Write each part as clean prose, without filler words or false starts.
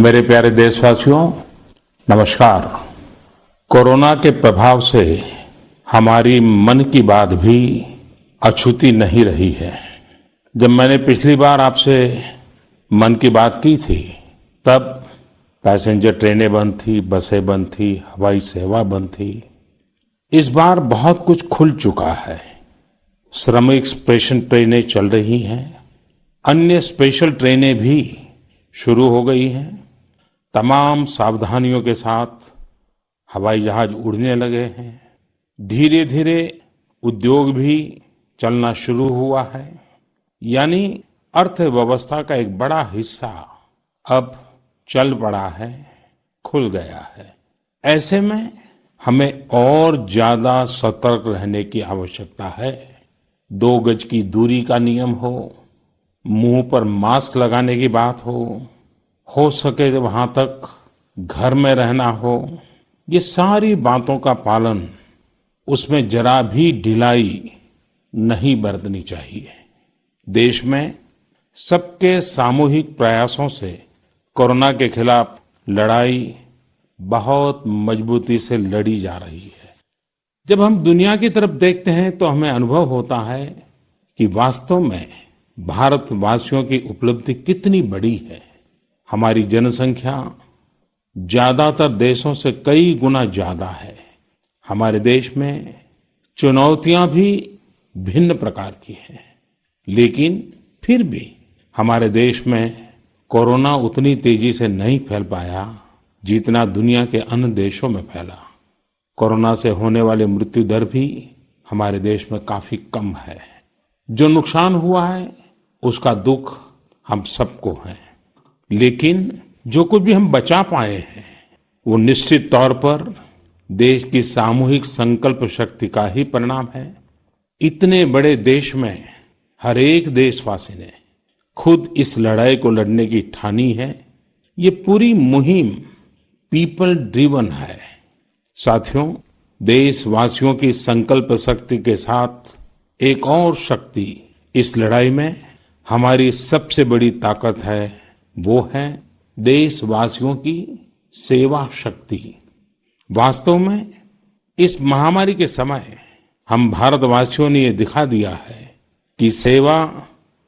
मेरे प्यारे देशवासियों, नमस्कार। कोरोना के प्रभाव से हमारी मन की बात भी अछूती नहीं रही है। जब मैंने पिछली बार आपसे मन की बात की थी, तब पैसेंजर ट्रेनें बंद थी, बसें बंद थी, हवाई सेवा बंद थी। इस बार बहुत कुछ खुल चुका है। श्रमिक स्पेशल ट्रेनें चल रही हैं, अन्य स्पेशल ट्रेनें भी शुरू हो गई हैं। तमाम सावधानियों के साथ हवाई जहाज उड़ने लगे हैं। धीरे धीरे उद्योग भी चलना शुरू हुआ है, यानी अर्थव्यवस्था का एक बड़ा हिस्सा अब चल पड़ा है, खुल गया है। ऐसे में हमें और ज्यादा सतर्क रहने की आवश्यकता है। 2 गज की दूरी का नियम हो, मुंह पर मास्क लगाने की बात हो सके तो वहां तक घर में रहना हो, ये सारी बातों का पालन, उसमें जरा भी ढिलाई नहीं बरतनी चाहिए। देश में सबके सामूहिक प्रयासों से कोरोना के खिलाफ लड़ाई बहुत मजबूती से लड़ी जा रही है। जब हम दुनिया की तरफ देखते हैं तो हमें अनुभव होता है कि वास्तव में भारतवासियों की उपलब्धि कितनी बड़ी है। हमारी जनसंख्या ज्यादातर देशों से कई गुना ज्यादा है। हमारे देश में चुनौतियां भी भिन्न प्रकार की हैं, लेकिन फिर भी हमारे देश में कोरोना उतनी तेजी से नहीं फैल पाया जितना दुनिया के अन्य देशों में फैला। कोरोना से होने वाली मृत्यु दर भी हमारे देश में काफी कम है। जो नुकसान हुआ है उसका दुख हम सबको है, लेकिन जो कुछ भी हम बचा पाए हैं वो निश्चित तौर पर देश की सामूहिक संकल्प शक्ति का ही परिणाम है। इतने बड़े देश में हर एक देशवासी ने खुद इस लड़ाई को लड़ने की ठानी है। ये पूरी मुहिम पीपल ड्रिवन है। साथियों, देशवासियों की संकल्प शक्ति के साथ एक और शक्ति इस लड़ाई में हमारी सबसे बड़ी ताकत है, वो है देशवासियों की सेवा शक्ति। वास्तव में इस महामारी के समय हम भारतवासियों ने ये दिखा दिया है कि सेवा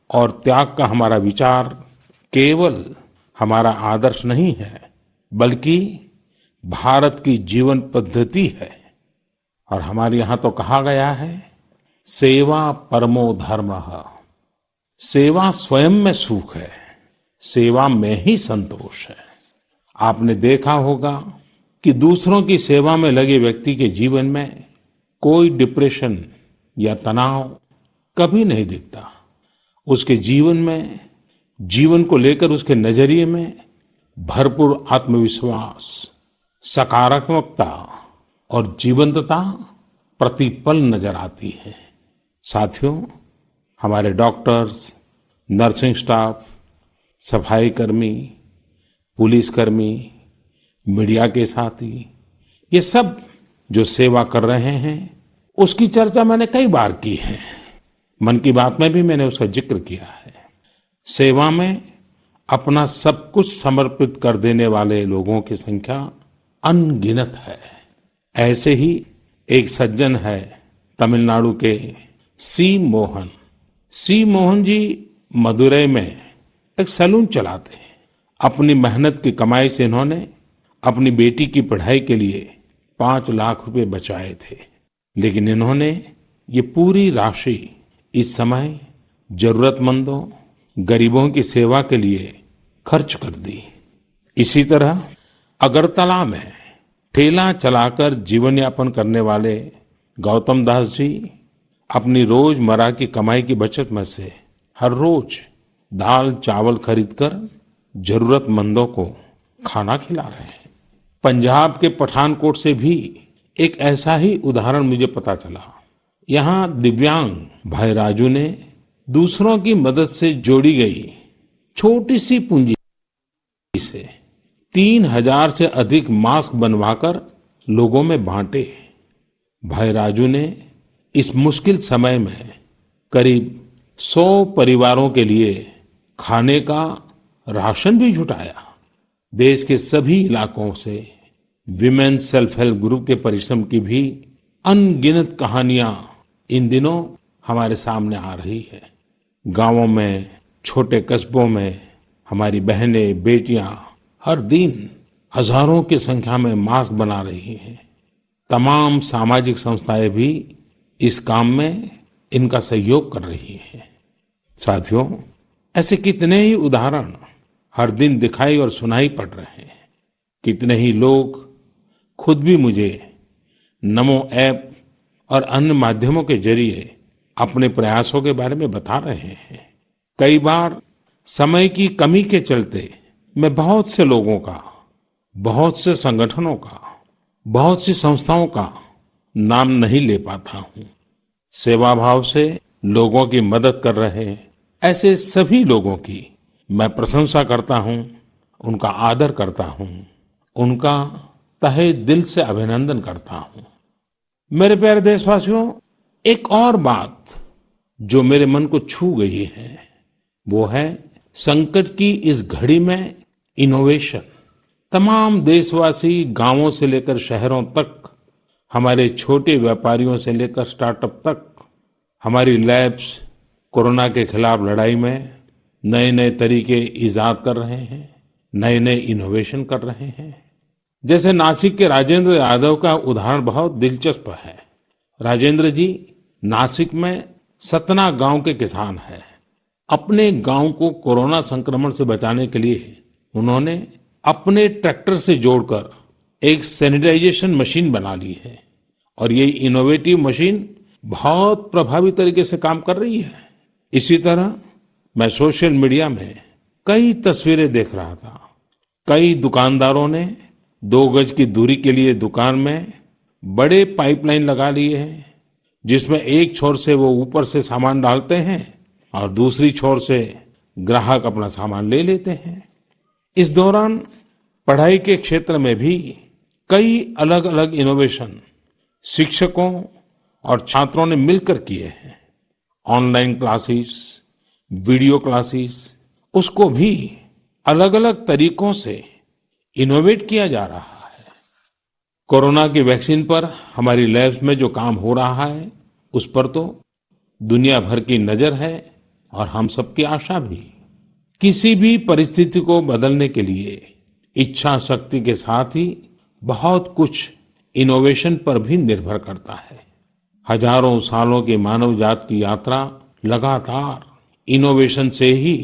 और त्याग का हमारा विचार केवल हमारा आदर्श नहीं है, बल्कि भारत की जीवन पद्धति है। और हमारे यहाँ तो कहा गया है, सेवा परमो धर्मः। सेवा स्वयं में सुख है, सेवा में ही संतोष है। आपने देखा होगा कि दूसरों की सेवा में लगे व्यक्ति के जीवन में कोई डिप्रेशन या तनाव कभी नहीं दिखता। उसके जीवन में, जीवन को लेकर उसके नजरिए में भरपूर आत्मविश्वास, सकारात्मकता और जीवंतता प्रतिपल नजर आती है। साथियों, हमारे डॉक्टर्स, नर्सिंग स्टाफ, सफाई कर्मी, पुलिसकर्मी, मीडिया के साथी, ये सब जो सेवा कर रहे हैं, उसकी चर्चा मैंने कई बार की है। मन की बात में भी मैंने उसका जिक्र किया है। सेवा में अपना सब कुछ समर्पित कर देने वाले लोगों की संख्या अनगिनत है। ऐसे ही एक सज्जन है तमिलनाडु के सी मोहन। सी मोहन जी मदुरई में एक सैलून चलाते हैं। अपनी मेहनत की कमाई से इन्होंने अपनी बेटी की पढ़ाई के लिए 5 लाख रुपए बचाए थे, लेकिन इन्होंने ये पूरी राशि इस समय जरूरतमंदों, गरीबों की सेवा के लिए खर्च कर दी। इसी तरह अगरतला में ठेला चलाकर जीवन यापन करने वाले गौतम दास जी अपनी रोजमर्रा की कमाई की बचत में से हर रोज दाल चावल खरीदकर जरूरतमंदों को खाना खिला रहे हैं। पंजाब के पठानकोट से भी एक ऐसा ही उदाहरण मुझे पता चला। यहाँ दिव्यांग भाई राजू ने दूसरों की मदद से जोड़ी गई छोटी सी पूंजी से 3000 से अधिक मास्क बनवाकर लोगों में बांटे। भाई राजू ने इस मुश्किल समय में करीब 100 परिवारों के लिए खाने का राशन भी जुटाया। देश के सभी इलाकों से विमेन सेल्फ हेल्प ग्रुप के परिश्रम की भी अनगिनत कहानियां इन दिनों हमारे सामने आ रही है। गांवों में, छोटे कस्बों में हमारी बहनें, बेटियां हर दिन हजारों की संख्या में मास्क बना रही हैं। तमाम सामाजिक संस्थाएं भी इस काम में इनका सहयोग कर रही हैं। साथियों, ऐसे कितने ही उदाहरण हर दिन दिखाई और सुनाई पड़ रहे हैं। कितने ही लोग खुद भी मुझे नमो ऐप और अन्य माध्यमों के जरिए अपने प्रयासों के बारे में बता रहे हैं। कई बार समय की कमी के चलते मैं बहुत से लोगों का, बहुत से संगठनों का, बहुत सी संस्थाओं का नाम नहीं ले पाता हूं। सेवा भाव से लोगों की मदद कर रहे ऐसे सभी लोगों की मैं प्रशंसा करता हूं, उनका आदर करता हूं, उनका तहे दिल से अभिनंदन करता हूं। मेरे प्यारे देशवासियों, एक और बात जो मेरे मन को छू गई है वो है संकट की इस घड़ी में इनोवेशन। तमाम देशवासी गांवों से लेकर शहरों तक, हमारे छोटे व्यापारियों से लेकर स्टार्टअप तक, हमारी लैब्स कोरोना के खिलाफ लड़ाई में नए नए तरीके इजाद कर रहे हैं, नए नए इनोवेशन कर रहे हैं। जैसे नासिक के राजेंद्र यादव का उदाहरण बहुत दिलचस्प है। राजेंद्र जी नासिक में सतना गांव के किसान हैं। अपने गांव को कोरोना संक्रमण से बचाने के लिए उन्होंने अपने ट्रैक्टर से जोड़कर एक सैनिटाइजेशन मशीन बना ली है और ये इनोवेटिव मशीन बहुत प्रभावी तरीके से काम कर रही है। इसी तरह मैं सोशल मीडिया में कई तस्वीरें देख रहा था। कई दुकानदारों ने 2 गज की दूरी के लिए दुकान में बड़े पाइपलाइन लगा लिए हैं, जिसमें एक छोर से वो ऊपर से सामान डालते हैं और दूसरी छोर से ग्राहक अपना सामान ले लेते हैं। इस दौरान पढ़ाई के क्षेत्र में भी कई अलग अलग इनोवेशन शिक्षकों और छात्रों ने मिलकर किए हैं। ऑनलाइन क्लासेस, वीडियो क्लासेस, उसको भी अलग अलग तरीकों से इनोवेट किया जा रहा है। कोरोना की वैक्सीन पर हमारी लैब्स में जो काम हो रहा है उस पर तो दुनिया भर की नजर है और हम सबकी आशा भी। किसी भी परिस्थिति को बदलने के लिए इच्छा शक्ति के साथ ही बहुत कुछ इनोवेशन पर भी निर्भर करता है। हजारों सालों की मानव जात की यात्रा लगातार इनोवेशन से ही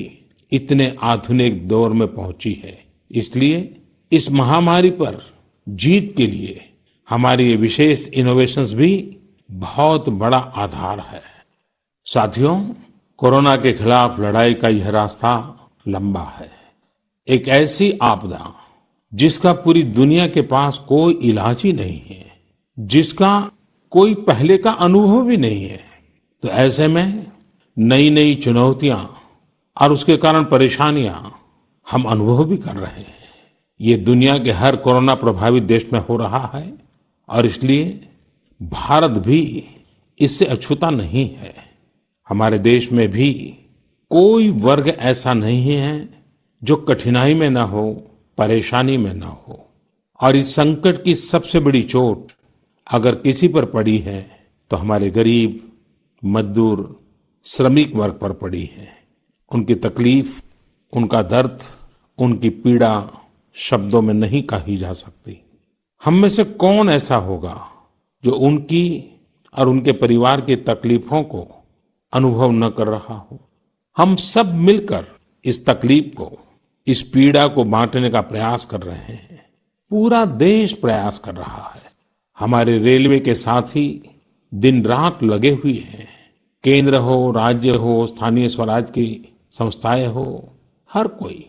इतने आधुनिक दौर में पहुंची है। इसलिए इस महामारी पर जीत के लिए हमारी ये विशेष इनोवेशंस भी बहुत बड़ा आधार है। साथियों, कोरोना के खिलाफ लड़ाई का यह रास्ता लंबा है। एक ऐसी आपदा जिसका पूरी दुनिया के पास कोई इलाज ही नहीं है, जिसका कोई पहले का अनुभव भी नहीं है, तो ऐसे में नई नई चुनौतियां और उसके कारण परेशानियां हम अनुभव भी कर रहे हैं। ये दुनिया के हर कोरोना प्रभावित देश में हो रहा है और इसलिए भारत भी इससे अछूता नहीं है। हमारे देश में भी कोई वर्ग ऐसा नहीं है जो कठिनाई में ना हो, परेशानी में ना हो। और इस संकट की सबसे बड़ी चोट अगर किसी पर पड़ी है तो हमारे गरीब, मजदूर, श्रमिक वर्ग पर पड़ी है। उनकी तकलीफ, उनका दर्द, उनकी पीड़ा शब्दों में नहीं कही जा सकती। हम में से कौन ऐसा होगा जो उनकी और उनके परिवार की तकलीफों को अनुभव न कर रहा हो। हम सब मिलकर इस तकलीफ को, इस पीड़ा को बांटने का प्रयास कर रहे हैं। पूरा देश प्रयास कर रहा है। हमारे रेलवे के साथी दिन रात लगे हुए हैं। केंद्र हो, राज्य हो, स्थानीय स्वराज की संस्थाएं हो, हर कोई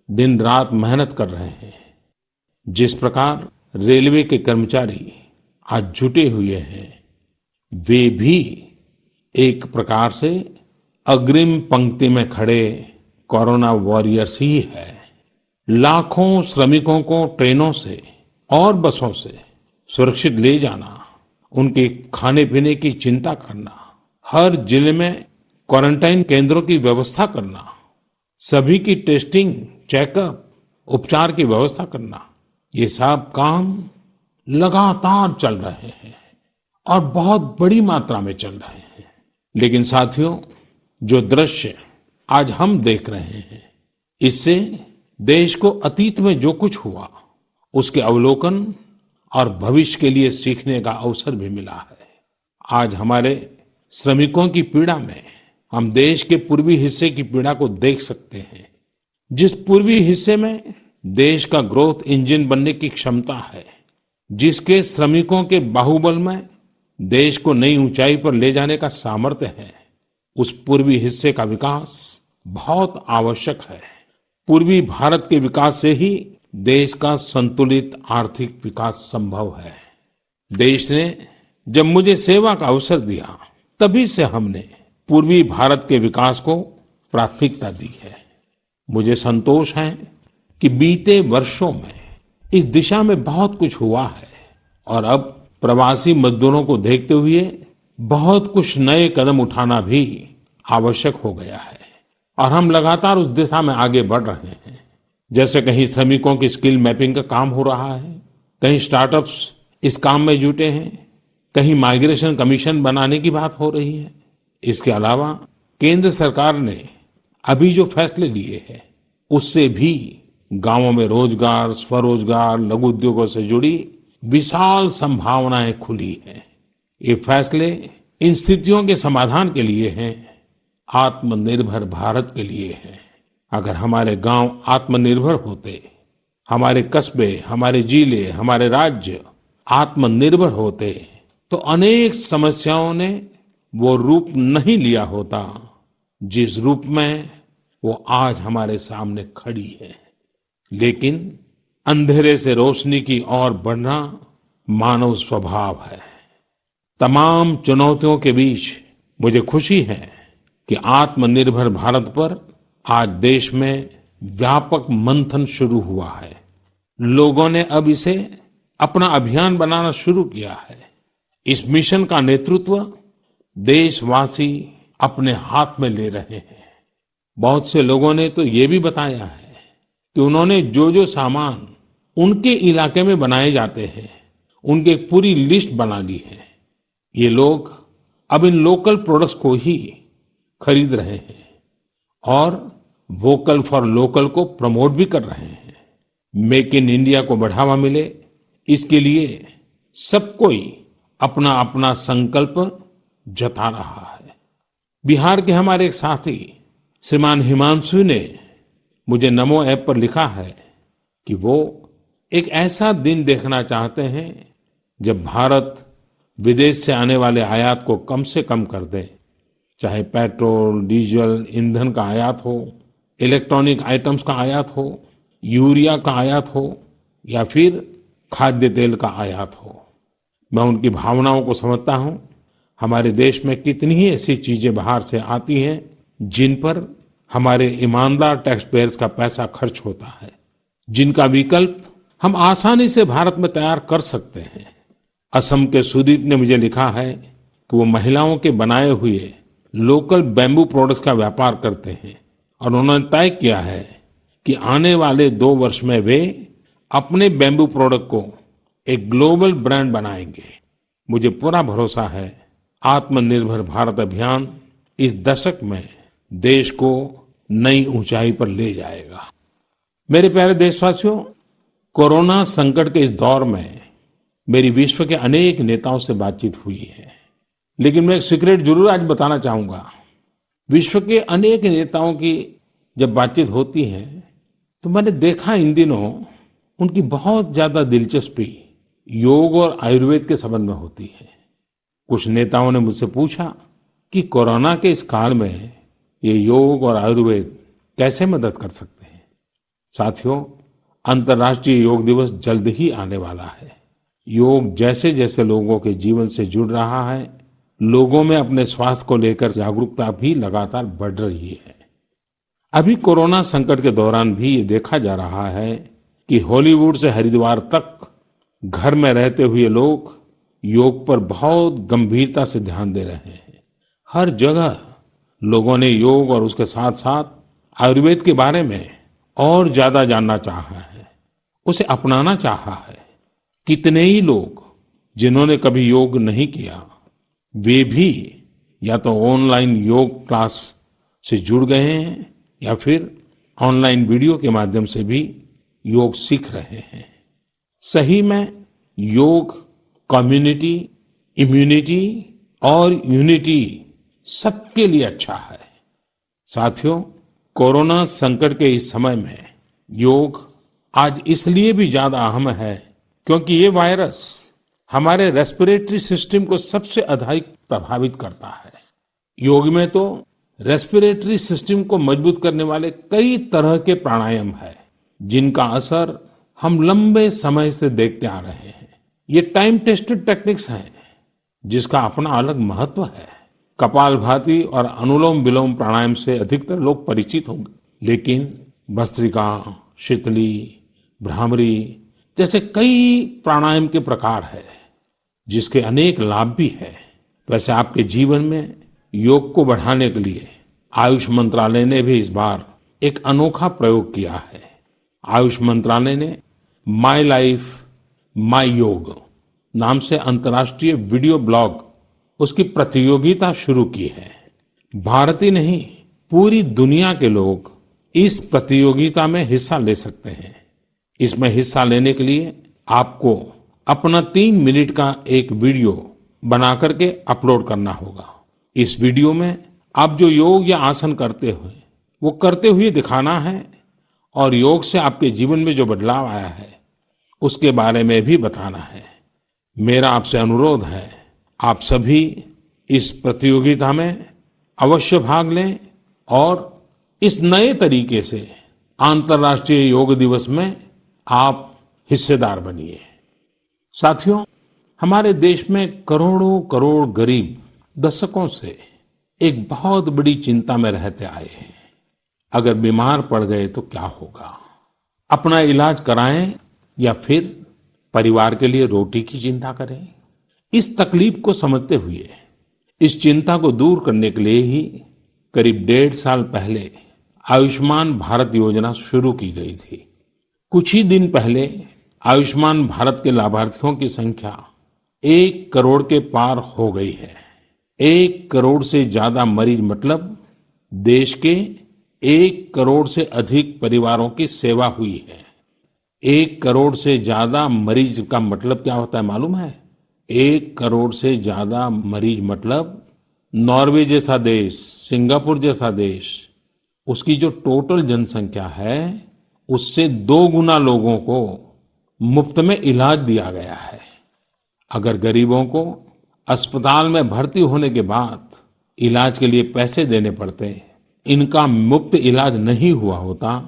दिन रात मेहनत कर रहे हैं। जिस प्रकार रेलवे के कर्मचारी आज जुटे हुए हैं, वे भी एक प्रकार से अग्रिम पंक्ति में खड़े कोरोना वॉरियर्स ही है। लाखों श्रमिकों को ट्रेनों से और बसों से सुरक्षित ले जाना, उनके खाने पीने की चिंता करना, हर जिले में क्वारंटाइन केंद्रों की व्यवस्था करना, सभी की टेस्टिंग, चेकअप उपचार की व्यवस्था करना, ये सब काम लगातार चल रहे हैं और बहुत बड़ी मात्रा में चल रहे हैं। लेकिन साथियों, जो दृश्य आज हम देख रहे हैं, इससे देश को अतीत में जो कुछ हुआ उसके अवलोकन और भविष्य के लिए सीखने का अवसर भी मिला है। आज हमारे श्रमिकों की पीड़ा में हम देश के पूर्वी हिस्से की पीड़ा को देख सकते हैं। जिस पूर्वी हिस्से में देश का ग्रोथ इंजन बनने की क्षमता है, जिसके श्रमिकों के बाहुबल में देश को नई ऊंचाई पर ले जाने का सामर्थ्य है, उस पूर्वी हिस्से का विकास बहुत आवश्यक है। पूर्वी भारत के विकास से ही देश का संतुलित आर्थिक विकास संभव है। देश ने जब मुझे सेवा का अवसर दिया, तभी से हमने पूर्वी भारत के विकास को प्राथमिकता दी है। मुझे संतोष है कि बीते वर्षों में इस दिशा में बहुत कुछ हुआ है और अब प्रवासी मजदूरों को देखते हुए बहुत कुछ नए कदम उठाना भी आवश्यक हो गया है और हम लगातार उस दिशा में आगे बढ़ रहे हैं। जैसे कहीं श्रमिकों की स्किल मैपिंग का काम हो रहा है, कहीं स्टार्टअप्स इस काम में जुटे हैं, कहीं माइग्रेशन कमीशन बनाने की बात हो रही है। इसके अलावा केंद्र सरकार ने अभी जो फैसले लिए हैं, उससे भी गांवों में रोजगार, स्वरोजगार, लघु उद्योगों से जुड़ी विशाल संभावनाएं खुली हैं। ये फैसले इन स्थितियों के समाधान के लिए हैं, आत्मनिर्भर भारत के लिए हैं। अगर हमारे गांव आत्मनिर्भर होते, हमारे कस्बे, हमारे जिले, हमारे राज्य आत्मनिर्भर होते, तो अनेक समस्याओं ने वो रूप नहीं लिया होता जिस रूप में वो आज हमारे सामने खड़ी है। लेकिन अंधेरे से रोशनी की ओर बढ़ना मानव स्वभाव है। तमाम चुनौतियों के बीच मुझे खुशी है कि आत्मनिर्भर भारत पर आज देश में व्यापक मंथन शुरू हुआ है। लोगों ने अब इसे अपना अभियान बनाना शुरू किया है। इस मिशन का नेतृत्व देशवासी अपने हाथ में ले रहे हैं। बहुत से लोगों ने तो ये भी बताया है कि उन्होंने जो जो सामान उनके इलाके में बनाए जाते हैं, उनकी एक पूरी लिस्ट बना ली है। ये लोग अब इन लोकल प्रोडक्ट्स को ही खरीद रहे हैं और वोकल फॉर लोकल को प्रमोट भी कर रहे हैं। मेक इन इंडिया को बढ़ावा मिले, इसके लिए सब कोई अपना अपना संकल्प जता रहा है। बिहार के हमारे एक साथी श्रीमान हिमांशु ने मुझे नमो ऐप पर लिखा है कि वो एक ऐसा दिन देखना चाहते हैं जब भारत विदेश से आने वाले आयात को कम से कम कर दे, चाहे पेट्रोल, डीजल, ईंधन का आयात हो, इलेक्ट्रॉनिक आइटम्स का आयात हो, यूरिया का आयात हो या फिर खाद्य तेल का आयात हो। मैं उनकी भावनाओं को समझता हूं। हमारे देश में कितनी ही ऐसी चीजें बाहर से आती हैं जिन पर हमारे ईमानदार टैक्स पेयर्स का पैसा खर्च होता है, जिनका विकल्प हम आसानी से भारत में तैयार कर सकते हैं। असम के सुदीप ने मुझे लिखा है कि वो महिलाओं के बनाए हुए लोकल बैम्बू प्रोडक्ट्स का व्यापार करते हैं और उन्होंने तय किया है कि आने वाले 2 वर्ष में वे अपने बैम्बू प्रोडक्ट को एक ग्लोबल ब्रांड बनाएंगे। मुझे पूरा भरोसा है आत्मनिर्भर भारत अभियान इस दशक में देश को नई ऊंचाई पर ले जाएगा। मेरे प्यारे देशवासियों, कोरोना संकट के इस दौर में मेरी विश्व के अनेक नेताओं से बातचीत हुई है, लेकिन मैं एक सीक्रेट जरूर आज बताना चाहूंगा। विश्व के अनेक नेताओं की जब बातचीत होती है तो मैंने देखा इन दिनों उनकी बहुत ज्यादा दिलचस्पी योग और आयुर्वेद के संबंध में होती है। कुछ नेताओं ने मुझसे पूछा कि कोरोना के इस काल में ये योग और आयुर्वेद कैसे मदद कर सकते हैं। साथियों, अंतर्राष्ट्रीय योग दिवस जल्द ही आने वाला है। योग जैसे जैसे लोगों के जीवन से जुड़ रहा है, लोगों में अपने स्वास्थ्य को लेकर जागरूकता भी लगातार बढ़ रही है। अभी कोरोना संकट के दौरान भी ये देखा जा रहा है कि हॉलीवुड से हरिद्वार तक घर में रहते हुए लोग योग पर बहुत गंभीरता से ध्यान दे रहे हैं। हर जगह लोगों ने योग और उसके साथ साथ आयुर्वेद के बारे में और ज्यादा जानना चाहा है, उसे अपनाना चाहा है। कितने ही लोग जिन्होंने कभी योग नहीं किया, वे भी या तो ऑनलाइन योग क्लास से जुड़ गए हैं या फिर ऑनलाइन वीडियो के माध्यम से भी योग सीख रहे हैं। सही में योग कम्युनिटी, इम्यूनिटी और यूनिटी सबके लिए अच्छा है। साथियों, कोरोना संकट के इस समय में योग आज इसलिए भी ज्यादा अहम है क्योंकि ये वायरस हमारे रेस्पिरेटरी सिस्टम को सबसे अधिक प्रभावित करता है। योग में तो रेस्पिरेटरी सिस्टम को मजबूत करने वाले कई तरह के प्राणायाम है, जिनका असर हम लंबे समय से देखते आ रहे हैं। ये टाइम टेस्टेड टेक्निक्स हैं, जिसका अपना अलग महत्व है। कपालभाति और अनुलोम विलोम प्राणायाम से अधिकतर लोग परिचित होंगे, लेकिन भस्त्रिका, शीतली, भ्रामरी जैसे कई प्राणायाम के प्रकार है, जिसके अनेक लाभ भी है। वैसे आपके जीवन में योग को बढ़ाने के लिए आयुष मंत्रालय ने भी इस बार एक अनोखा प्रयोग किया है। आयुष मंत्रालय ने माय लाइफ माय योग नाम से अंतर्राष्ट्रीय वीडियो ब्लॉग उसकी प्रतियोगिता शुरू की है। भारत ही नहीं, पूरी दुनिया के लोग इस प्रतियोगिता में हिस्सा ले सकते हैं। इसमें हिस्सा लेने के लिए आपको अपना 3 मिनट का एक वीडियो बना करके अपलोड करना होगा। इस वीडियो में आप जो योग या आसन करते हुए वो करते हुए दिखाना है और योग से आपके जीवन में जो बदलाव आया है उसके बारे में भी बताना है। मेरा आपसे अनुरोध है, आप सभी इस प्रतियोगिता में अवश्य भाग लें और इस नए तरीके से अंतर्राष्ट्रीय योग दिवस में आप हिस्सेदार बनिए। साथियों, हमारे देश में करोड़ों करोड़ गरीब दशकों से एक बहुत बड़ी चिंता में रहते आए हैं। अगर बीमार पड़ गए तो क्या होगा? अपना इलाज कराएं या फिर परिवार के लिए रोटी की चिंता करें? इस तकलीफ को समझते हुए इस चिंता को दूर करने के लिए ही करीब 1.5 साल पहले आयुष्मान भारत योजना शुरू की गई थी। कुछ ही दिन पहले आयुष्मान भारत के लाभार्थियों की संख्या 1 करोड़ के पार हो गई है। 1 करोड़ से ज्यादा मरीज मतलब देश के 1 करोड़ से अधिक परिवारों की सेवा हुई है। 1 करोड़ से ज्यादा मरीज का मतलब क्या होता है मालूम है? 1 करोड़ से ज्यादा मरीज मतलब नॉर्वे जैसा देश, सिंगापुर जैसा देश, उसकी जो टोटल जनसंख्या है उससे 2 गुना लोगों को मुफ्त में इलाज दिया गया है। अगर गरीबों को अस्पताल में भर्ती होने के बाद इलाज के लिए पैसे देने पड़ते, इनका मुफ्त इलाज नहीं हुआ होता,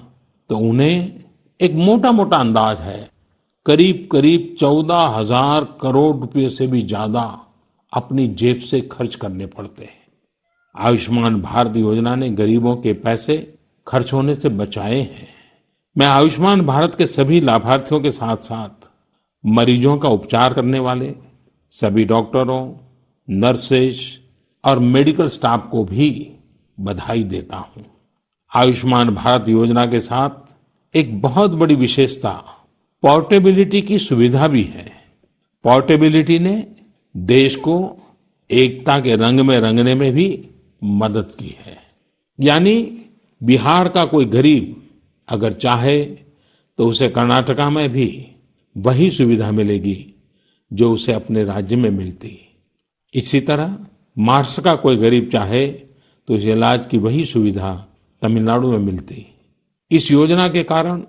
तो उन्हें एक मोटा मोटा अंदाज है करीब करीब 14,000 करोड़ रुपए से भी ज्यादा अपनी जेब से खर्च करने पड़ते हैं। आयुष्मान भारत योजना ने गरीबों के पैसे खर्च होने से बचाए हैं। मैं आयुष्मान भारत के सभी लाभार्थियों के साथ साथ मरीजों का उपचार करने वाले सभी डॉक्टरों, नर्सेज और मेडिकल स्टाफ को भी बधाई देता हूं। आयुष्मान भारत योजना के साथ एक बहुत बड़ी विशेषता पोर्टेबिलिटी की सुविधा भी है। पोर्टेबिलिटी ने देश को एकता के रंग में रंगने में भी मदद की है। यानी बिहार का कोई गरीब अगर चाहे तो उसे कर्नाटका में भी वही सुविधा मिलेगी जो उसे अपने राज्य में मिलती। इसी तरह महाराष्ट्र का कोई गरीब चाहे तो उसे इलाज की वही सुविधा तमिलनाडु में मिलती। इस योजना के कारण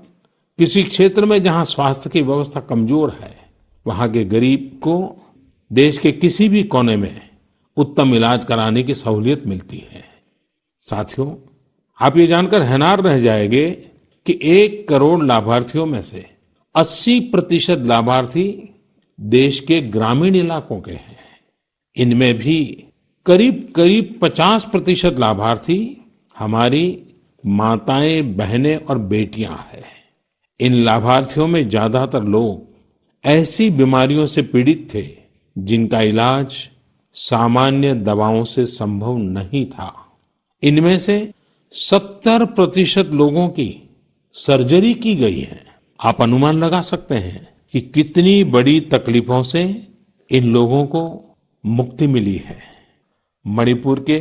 किसी क्षेत्र में जहां स्वास्थ्य की व्यवस्था कमजोर है, वहां के गरीब को देश के किसी भी कोने में उत्तम इलाज कराने की सहूलियत मिलती है। साथियों, आप ये जानकर हैरान रह जाएंगे कि 1 करोड़ लाभार्थियों में से 80% लाभार्थी देश के ग्रामीण इलाकों के हैं। इनमें भी करीब करीब 50% लाभार्थी हमारी माताएं, बहनें और बेटियां हैं। इन लाभार्थियों में ज्यादातर लोग ऐसी बीमारियों से पीड़ित थे जिनका इलाज सामान्य दवाओं से संभव नहीं था। इनमें से 70% लोगों की सर्जरी की गई है। आप अनुमान लगा सकते हैं कि कितनी बड़ी तकलीफों से इन लोगों को मुक्ति मिली है। मणिपुर के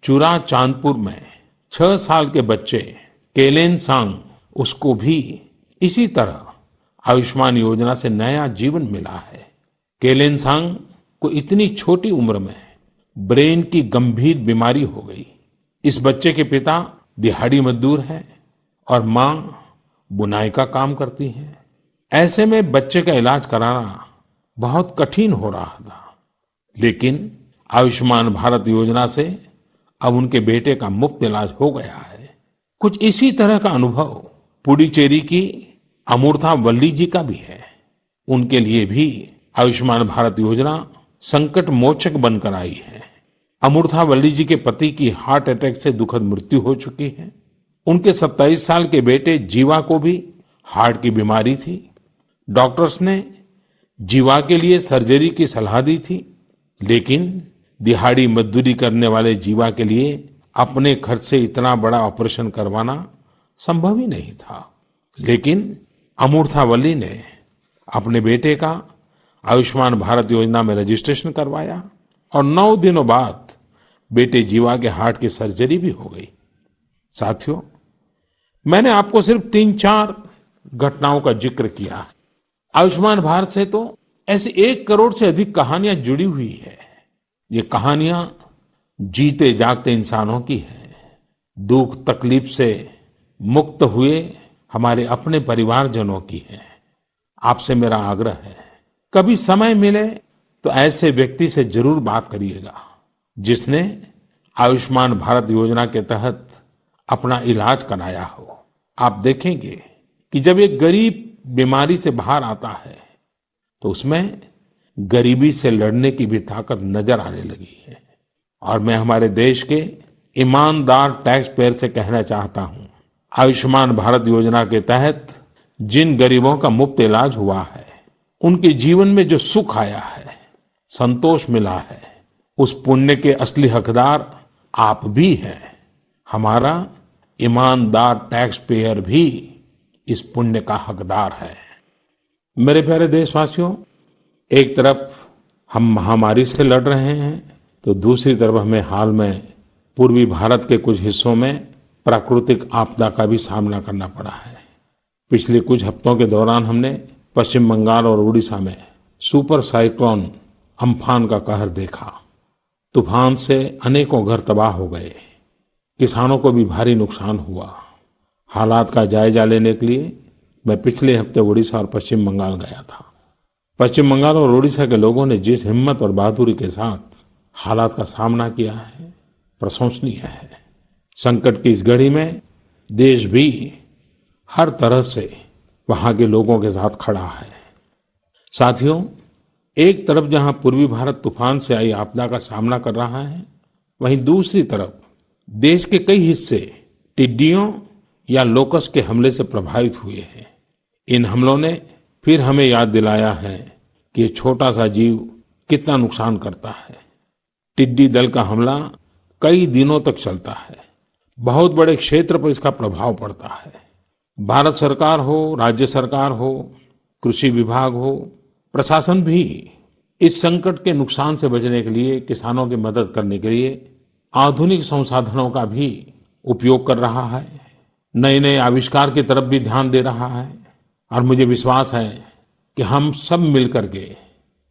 चुरा चांदपुर में 6 साल के बच्चे केलेनसांग, उसको भी इसी तरह आयुष्मान योजना से नया जीवन मिला है। केलेनसांग को इतनी छोटी उम्र में ब्रेन की गंभीर बीमारी हो गई। इस बच्चे के पिता दिहाड़ी मजदूर हैं और मां बुनाई का काम करती हैं। ऐसे में बच्चे का इलाज कराना बहुत कठिन हो रहा था, लेकिन आयुष्मान भारत योजना से अब उनके बेटे का मुफ्त इलाज हो गया है। कुछ इसी तरह का अनुभव पुडुचेरी की अमूर्था वल्ली जी का भी है। उनके लिए भी आयुष्मान भारत योजना संकट मोचक बनकर आई है। अमूर्था वल्ली जी के पति की हार्ट अटैक से दुखद मृत्यु हो चुकी है। उनके 27 साल के बेटे जीवा को भी हार्ट की बीमारी थी। डॉक्टर्स ने जीवा के लिए सर्जरी की सलाह दी थी, लेकिन दिहाड़ी मजदूरी करने वाले जीवा के लिए अपने खर्च से इतना बड़ा ऑपरेशन करवाना संभव ही नहीं था। लेकिन अमूर्था वल्ली ने अपने बेटे का आयुष्मान भारत योजना में रजिस्ट्रेशन करवाया और 9 दिनों बाद बेटे जीवा के हार्ट की सर्जरी भी हो गई। साथियों, मैंने आपको सिर्फ 3-4 घटनाओं का जिक्र किया। आयुष्मान भारत से तो ऐसी 1 करोड़ से अधिक कहानियां जुड़ी हुई है। ये कहानियां जीते जागते इंसानों की हैं। दुख तकलीफ से मुक्त हुए हमारे अपने परिवारजनों की है। आपसे मेरा आग्रह है, कभी समय मिले तो ऐसे व्यक्ति से जरूर बात करिएगा जिसने आयुष्मान भारत योजना के तहत अपना इलाज कराया हो। आप देखेंगे कि जब एक गरीब बीमारी से बाहर आता है तो उसमें गरीबी से लड़ने की भी ताकत नजर आने लगी है। और मैं हमारे देश के ईमानदार टैक्स पेयर से कहना चाहता हूं, आयुष्मान भारत योजना के तहत जिन गरीबों का मुफ्त इलाज हुआ है, उनके जीवन में जो सुख आया है, संतोष मिला है, उस पुण्य के असली हकदार आप भी हैं। हमारा ईमानदार टैक्स पेयर भी इस पुण्य का हकदार है। मेरे प्यारे देशवासियों, एक तरफ हम महामारी से लड़ रहे हैं तो दूसरी तरफ हमें हाल में पूर्वी भारत के कुछ हिस्सों में प्राकृतिक आपदा का भी सामना करना पड़ा है। पिछले कुछ हफ्तों के दौरान हमने पश्चिम बंगाल और उड़ीसा में सुपर साइक्लोन अम्फान का कहर देखा। तूफान से अनेकों घर तबाह हो गए, किसानों को भी भारी नुकसान हुआ। हालात का जायजा लेने के लिए मैं पिछले हफ्ते उड़ीसा और पश्चिम बंगाल गया था। पश्चिम बंगाल और उड़ीसा के लोगों ने जिस हिम्मत और बहादुरी के साथ हालात का सामना किया है, प्रशंसनीय है। संकट की इस घड़ी में देश भी हर तरह से वहां के लोगों के साथ खड़ा है। साथियों, एक तरफ जहां पूर्वी भारत तूफान से आई आपदा का सामना कर रहा है, वहीं दूसरी तरफ देश के कई हिस्से टिड्डियों या लोकस के हमले से प्रभावित हुए हैं। इन हमलों ने फिर हमें याद दिलाया है कि ये छोटा सा जीव कितना नुकसान करता है। टिड्डी दल का हमला कई दिनों तक चलता है। बहुत बड़े क्षेत्र पर इसका प्रभाव पड़ता है। भारत सरकार हो, राज्य सरकार हो, कृषि विभाग हो, प्रशासन भी इस संकट के नुकसान से बचने के लिए, किसानों की मदद करने के लिए आधुनिक संसाधनों का भी उपयोग कर रहा है। नए नए आविष्कार की तरफ भी ध्यान दे रहा है। और मुझे विश्वास है कि हम सब मिलकर के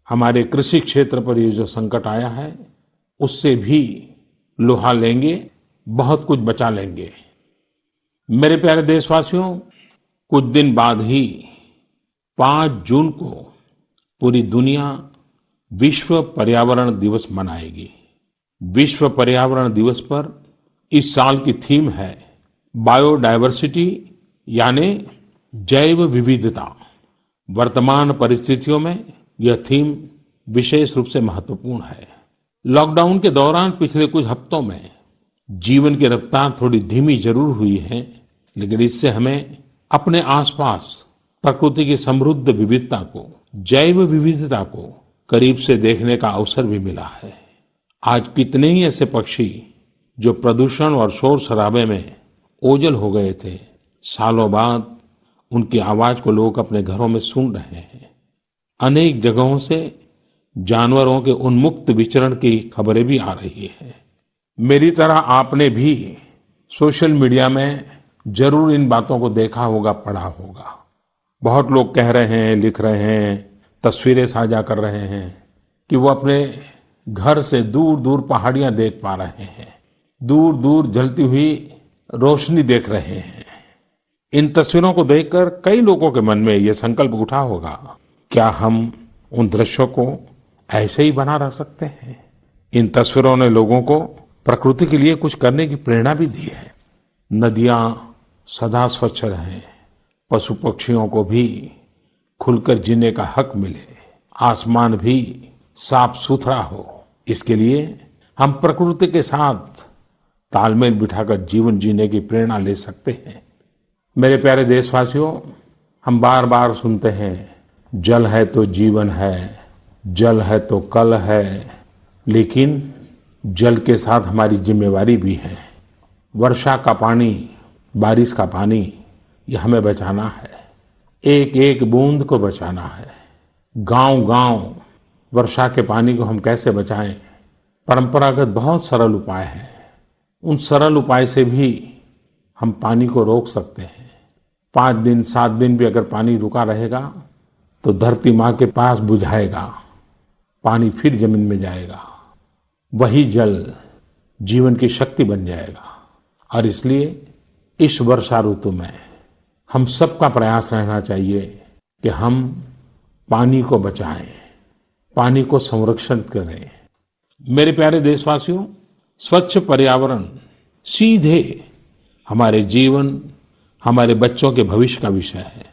हमारे कृषि क्षेत्र पर ये जो संकट आया है, उससे भी लोहा लेंगे, बहुत कुछ बचा लेंगे। मेरे प्यारे देशवासियों, कुछ दिन बाद ही 5 जून को पूरी दुनिया विश्व पर्यावरण दिवस मनाएगी। विश्व पर्यावरण दिवस पर इस साल की थीम है बायोडायवर्सिटी, यानी जैव विविधता। वर्तमान परिस्थितियों में यह थीम विशेष रूप से महत्वपूर्ण है। लॉकडाउन के दौरान पिछले कुछ हफ्तों में जीवन की रफ्तार थोड़ी धीमी जरूर हुई है, लेकिन इससे हमें अपने आसपास प्रकृति की समृद्ध विविधता को, जैव विविधता को करीब से देखने का अवसर भी मिला है। आज कितने ही ऐसे पक्षी जो प्रदूषण और शोर शराबे में ओझल हो गए थे, सालों बाद उनकी आवाज को लोग अपने घरों में सुन रहे हैं। अनेक जगहों से जानवरों के उन्मुक्त विचरण की खबरें भी आ रही हैं। मेरी तरह आपने भी सोशल मीडिया में जरूर इन बातों को देखा होगा, पढ़ा होगा। बहुत लोग कह रहे हैं, लिख रहे हैं, तस्वीरें साझा कर रहे हैं कि वो अपने घर से दूर दूर पहाड़ियां देख पा रहे हैं, दूर दूर जलती हुई रोशनी देख रहे हैं। इन तस्वीरों को देखकर कई लोगों के मन में ये संकल्प उठा होगा, क्या हम उन दृश्यों को ऐसे ही बना रख सकते हैं? इन तस्वीरों ने लोगों को प्रकृति के लिए कुछ करने की प्रेरणा भी दी है। नदियां सदा स्वच्छ रहें, पशु पक्षियों को भी खुलकर जीने का हक मिले, आसमान भी साफ सुथरा हो, इसके लिए हम प्रकृति के साथ तालमेल बिठाकर जीवन जीने की प्रेरणा ले सकते हैं। मेरे प्यारे देशवासियों, हम बार बार सुनते हैं, जल है तो जीवन है, जल है तो कल है, लेकिन जल के साथ हमारी जिम्मेवारी भी है। वर्षा का पानी, बारिश का पानी, ये हमें बचाना है, एक एक बूंद को बचाना है। गांव गांव वर्षा के पानी को हम कैसे बचाएं? परंपरागत बहुत सरल उपाय हैं। उन सरल उपाय से भी हम पानी को रोक सकते हैं। 5 दिन 7 दिन भी अगर पानी रुका रहेगा तो धरती माँ के पास बुझाएगा, पानी फिर जमीन में जाएगा, वही जल जीवन की शक्ति बन जाएगा। और इसलिए इस वर्षा ऋतु में हम सबका प्रयास रहना चाहिए कि हम पानी को बचाएं, पानी को संरक्षण करें। मेरे प्यारे देशवासियों, स्वच्छ पर्यावरण सीधे हमारे जीवन, हमारे बच्चों के भविष्य का विषय है।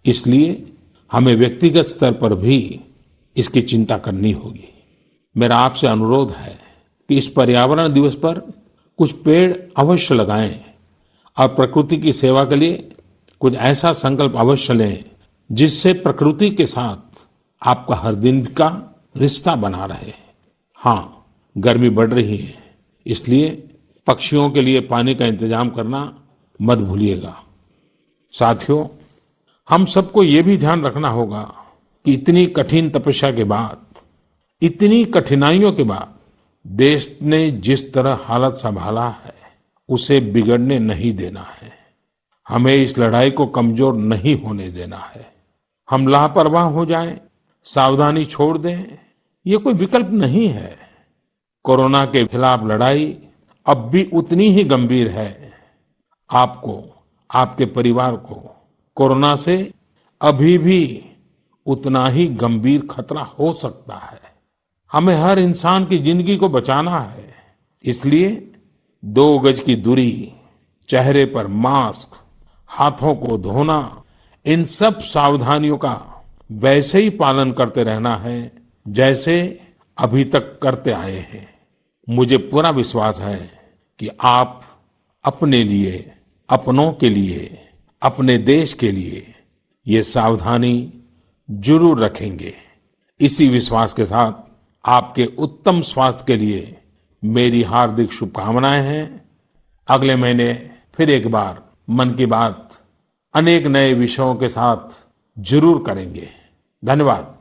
इसलिए हमें व्यक्तिगत स्तर पर भी इसकी चिंता करनी होगी। मेरा आपसे अनुरोध है कि इस पर्यावरण दिवस पर कुछ पेड़ अवश्य लगाएं और प्रकृति की सेवा के लिए कुछ ऐसा संकल्प अवश्य लें जिससे प्रकृति के साथ आपका हर दिन का रिश्ता बना रहे। हाँ, गर्मी बढ़ रही है, इसलिए पक्षियों के लिए पानी का इंतजाम करना मत भूलिएगा। साथियों, हम सबको ये भी ध्यान रखना होगा कि इतनी कठिन तपस्या के बाद, इतनी कठिनाइयों के बाद देश ने जिस तरह हालत संभाला है, उसे बिगड़ने नहीं देना है। हमें इस लड़ाई को कमजोर नहीं होने देना है। हम लापरवाह हो जाएं, सावधानी छोड़ दें, ये कोई विकल्प नहीं है। कोरोना के खिलाफ लड़ाई अब भी उतनी ही गंभीर है। आपको, आपके परिवार को कोरोना से अभी भी उतना ही गंभीर खतरा हो सकता है। हमें हर इंसान की जिंदगी को बचाना है। इसलिए 2 गज की दूरी, चेहरे पर मास्क, हाथों को धोना, इन सब सावधानियों का वैसे ही पालन करते रहना है जैसे अभी तक करते आए हैं। मुझे पूरा विश्वास है कि आप अपने लिए, अपनों के लिए, अपने देश के लिए ये सावधानी जरूर रखेंगे। इसी विश्वास के साथ आपके उत्तम स्वास्थ्य के लिए मेरी हार्दिक शुभकामनाएं हैं। अगले महीने फिर एक बार मन की बात अनेक नए विषयों के साथ जरूर करेंगे। धन्यवाद।